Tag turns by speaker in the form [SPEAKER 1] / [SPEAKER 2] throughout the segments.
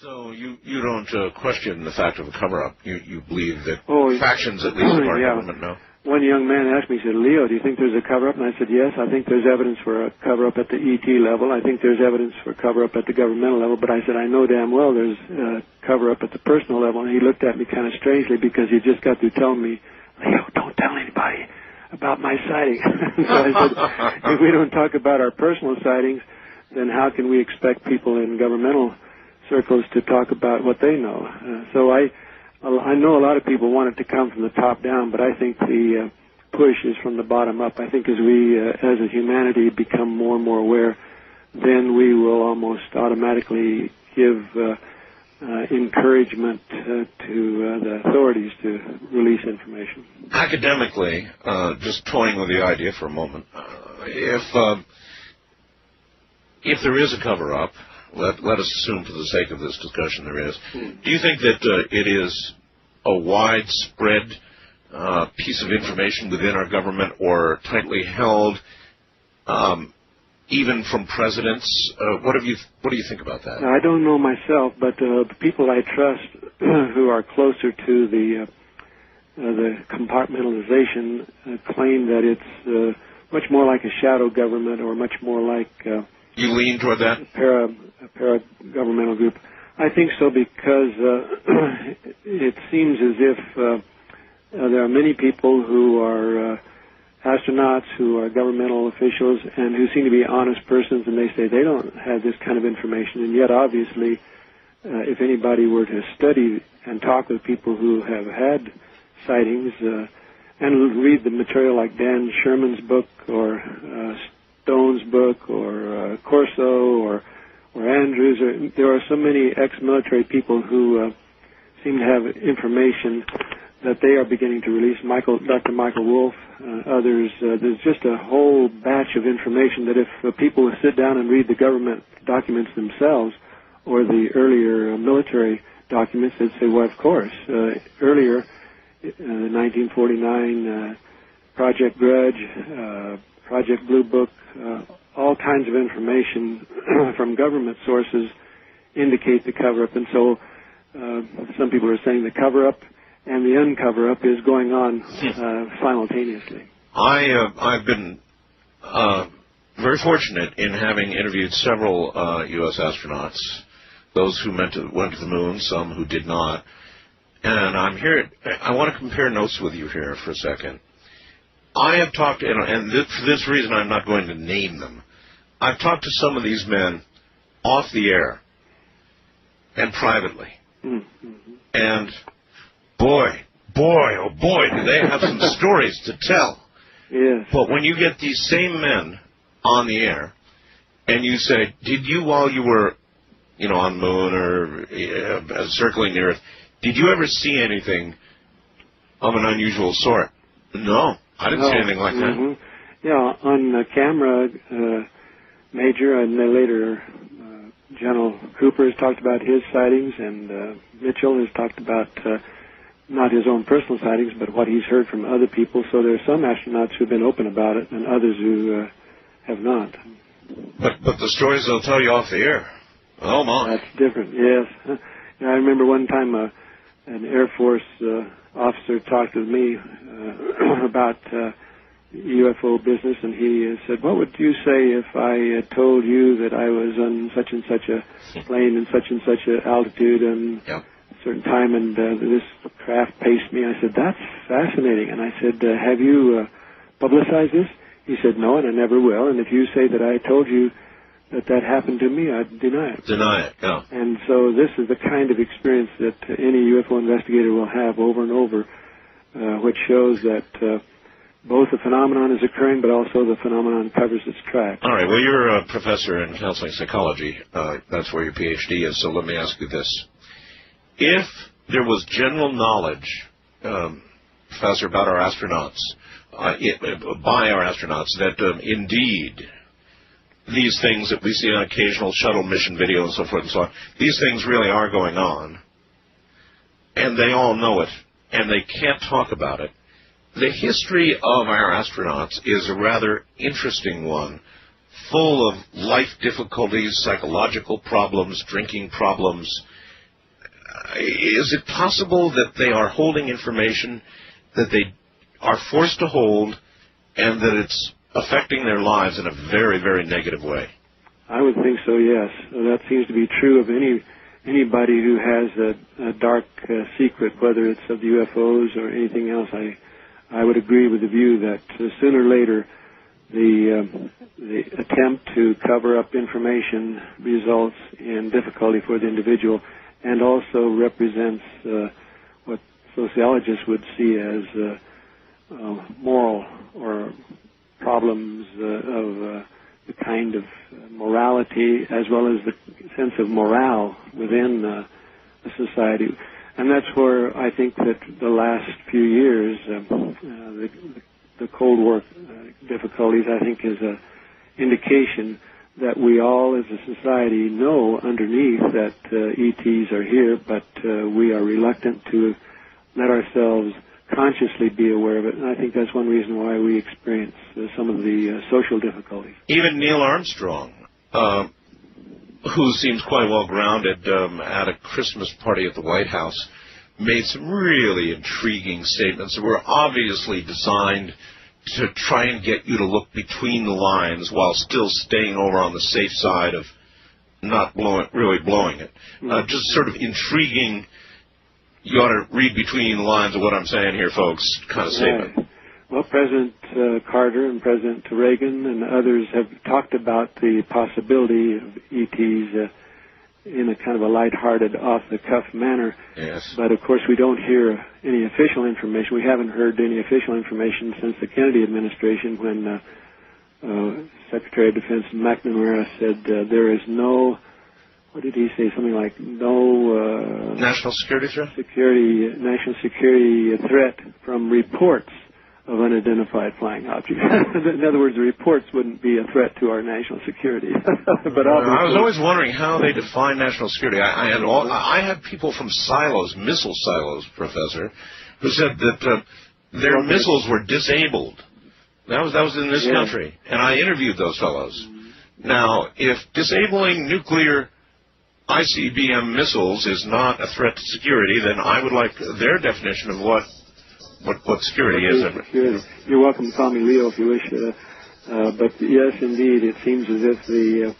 [SPEAKER 1] So you don't question the fact of a cover-up. You believe that factions, at least, of our government know.
[SPEAKER 2] One young man asked me, he said, Leo, do you think there's a cover-up? And I said, yes, I think there's evidence for a cover-up at the ET level. I think there's evidence for cover-up at the governmental level. But I said, I know damn well there's a cover-up at the personal level. And he looked at me kind of strangely because he just got through telling me, Leo, don't tell anybody about my sighting. So I said, if we don't talk about our personal sightings, then how can we expect people in governmental circles to talk about what they know? So I know a lot of people want it to come from the top down, but I think the push is from the bottom up. I think as we, as a humanity, become more and more aware, then we will almost automatically give encouragement to the authorities to release information.
[SPEAKER 1] Academically, just toying with the idea for a moment, if there is a cover-up, let us assume for the sake of this discussion there is, do you think that it is a widespread piece of information within our government or tightly held, even from presidents? What do you think about that?
[SPEAKER 2] I don't know myself, but the people I trust who are closer to the compartmentalization claim that it's much more like a shadow government or much more like...
[SPEAKER 1] you lean toward that?
[SPEAKER 2] A para-governmental group. I think so because it seems as if there are many people who are astronauts, who are governmental officials, and who seem to be honest persons, and they say they don't have this kind of information. And yet, obviously, if anybody were to study and talk with people who have had sightings and read the material like Dan Sherman's book or Stone's book or Corso or Andrews, there are so many ex-military people who seem to have information that they are beginning to release. Dr. Michael Wolff, others. There's just a whole batch of information that if people would sit down and read the government documents themselves or the earlier military documents, they'd say, well, of course. Earlier, 1949, Project Grudge, Project Blue Book, all kinds of information from government sources indicate the cover-up. And so some people are saying the cover-up and the uncover-up is going on simultaneously.
[SPEAKER 1] I've been very fortunate in having interviewed several U.S. astronauts, those who went to the moon, some who did not. And I'm here. I want to compare notes with you here for a second. I have talked, and for this reason I'm not going to name them. I've talked to some of these men off the air and privately. Mm-hmm. And boy, oh boy, do they have some stories to tell.
[SPEAKER 2] Yes.
[SPEAKER 1] But when you get these same men on the air and you say, did you, while you were, on the moon or circling the Earth, did you ever see anything of an unusual sort? No. I didn't see anything like that.
[SPEAKER 2] Yeah, on camera, Major and then later General Cooper has talked about his sightings, and Mitchell has talked about not his own personal sightings, but what he's heard from other people. So there are some astronauts who have been open about it, and others who have not.
[SPEAKER 1] But the stories they'll tell you off the air. Oh my!
[SPEAKER 2] That's different. Yes, I remember one time an Air Force officer talked with me about UFO business, and he said, what would you say if I told you that I was on such and such a plane and such an altitude and a certain time, and this craft paced me? I said, that's fascinating. And I said, have you publicized this? He said, no, and I never will. And if you say that I told you that happened to me, I'd deny it.
[SPEAKER 1] Deny it, yeah.
[SPEAKER 2] And so this is the kind of experience that any UFO investigator will have over and over, which shows that both the phenomenon is occurring, but also the phenomenon covers its tracks.
[SPEAKER 1] All right, well, you're a professor in counseling psychology. That's where your PhD is, so let me ask you this. If there was general knowledge, Professor, about our astronauts, by our astronauts, that indeed these things that we see on occasional shuttle mission video and so forth and so on, these things really are going on, and they all know it, and they can't talk about it. The history of our astronauts is a rather interesting one, full of life difficulties, psychological problems, drinking problems, is it possible that they are holding information that they are forced to hold and that it's affecting their lives in a very, very negative way?
[SPEAKER 2] I would think so, yes. That seems to be true of anybody who has a dark secret, whether it's of the UFOs or anything else. I would agree with the view that sooner or later the attempt to cover up information results in difficulty for the individual and also represents what sociologists would see as moral or problems of the kind of morality as well as the sense of morale within a society. And that's where I think that the last few years, the Cold War difficulties, I think, is an indication that we all as a society know underneath that ETs are here, but we are reluctant to let ourselves consciously be aware of it, and I think that's one reason why we experience some of the social difficulties.
[SPEAKER 1] Even Neil Armstrong, who seems quite well grounded at a Christmas party at the White House, made some really intriguing statements that were obviously designed to try and get you to look between the lines while still staying over on the safe side of not really blowing it. Just sort of intriguing, you ought to read between the lines of what I'm saying here, folks, kind of statement.
[SPEAKER 2] Right. Well, President Carter and President Reagan and others have talked about the possibility of ETs in a kind of a lighthearted, off-the-cuff manner.
[SPEAKER 1] Yes.
[SPEAKER 2] But, of course, we don't hear any official information. We haven't heard any official information since the Kennedy administration when Secretary of Defense McNamara said there is no, what did he say, something like no
[SPEAKER 1] national security threat?
[SPEAKER 2] National security threat from reports of unidentified flying objects. In other words, the reports wouldn't be a threat to our national security. But
[SPEAKER 1] I was always wondering how they define national security. I had people from silos, missile silos, Professor, who said that their missiles were disabled. That was in this country, and I interviewed those fellows. Now, if disabling nuclear ICBM missiles is not a threat to security, then I would like their definition of what security is.
[SPEAKER 2] You're welcome to call me Leo if you wish. But yes, indeed, it seems as if the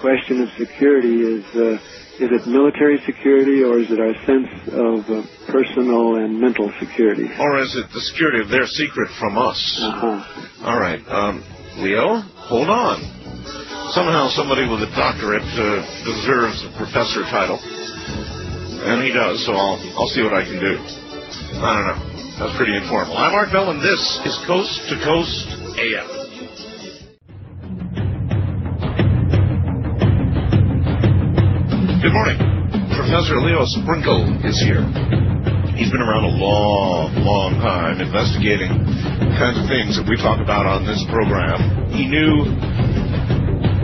[SPEAKER 2] question of security is it military security or is it our sense of personal and mental security?
[SPEAKER 1] Or is it the security of their secret from us? All right. Leo, hold on. Somehow somebody with a doctorate deserves a professor title. And he does, so I'll see what I can do. I don't know. That's pretty informal. I'm Art Bell, and this is Coast to Coast AM. Good morning. Professor Leo Sprinkle is here. He's been around a long, long time investigating the kinds of things that we talk about on this program. He knew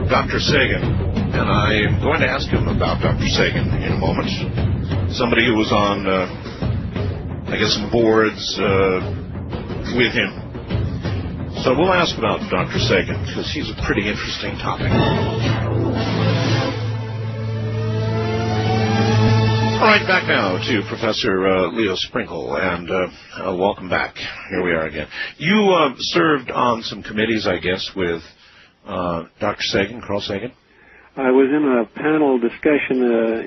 [SPEAKER 1] Dr. Sagan, and I'm going to ask him about Dr. Sagan in a moment. Somebody who was on some boards with him. So we'll ask about Dr. Sagan, because he's a pretty interesting topic. All right, back now to Professor Leo Sprinkle, and welcome back. Here we are again. You served on some committees, I guess, with Dr. Sagan, Carl Sagan?
[SPEAKER 2] I was in a panel discussion,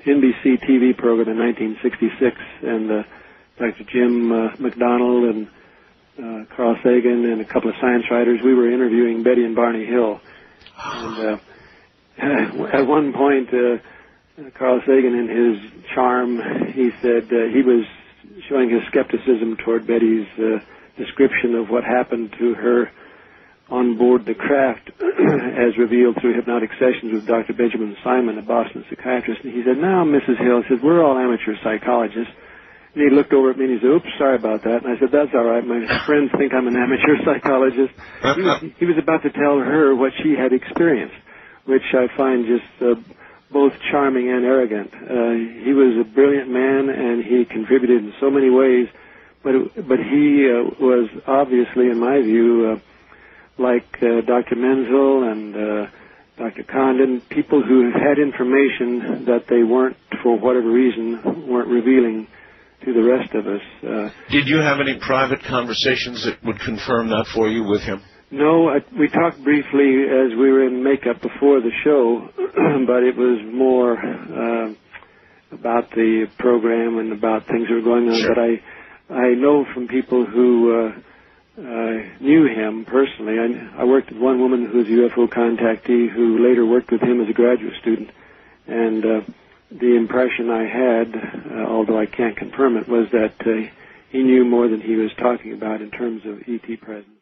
[SPEAKER 2] NBC TV program in 1966, and Dr. Jim McDonald and Carl Sagan and a couple of science writers, we were interviewing Betty and Barney Hill. And at one point, Carl Sagan, in his charm, he said he was showing his skepticism toward Betty's description of what happened to her on board the craft as revealed through hypnotic sessions with Dr. Benjamin Simon, a Boston psychiatrist. And he said, "Now, Mrs. Hill," he said, "we're all amateur psychologists." And he looked over at me and he said, "Oops, sorry about that." And I said, "That's all right. My friends think I'm an amateur psychologist." He was about to tell her what she had experienced, which I find just both charming and arrogant. He was a brilliant man, and he contributed in so many ways, but he was obviously, in my view, like Dr. Menzel Dr. Condon, people who had information that they weren't, for whatever reason, weren't revealing to the rest of us.
[SPEAKER 1] Did you have any private conversations that would confirm that for you with him?
[SPEAKER 2] No, we talked briefly as we were in makeup before the show, but it was more about the program and about things that were going on.
[SPEAKER 1] Sure.
[SPEAKER 2] But I know from people who knew him personally. I worked with one woman who's a UFO contactee who later worked with him as a graduate student, and the impression I had, although I can't confirm it, was that he knew more than he was talking about in terms of ET presence.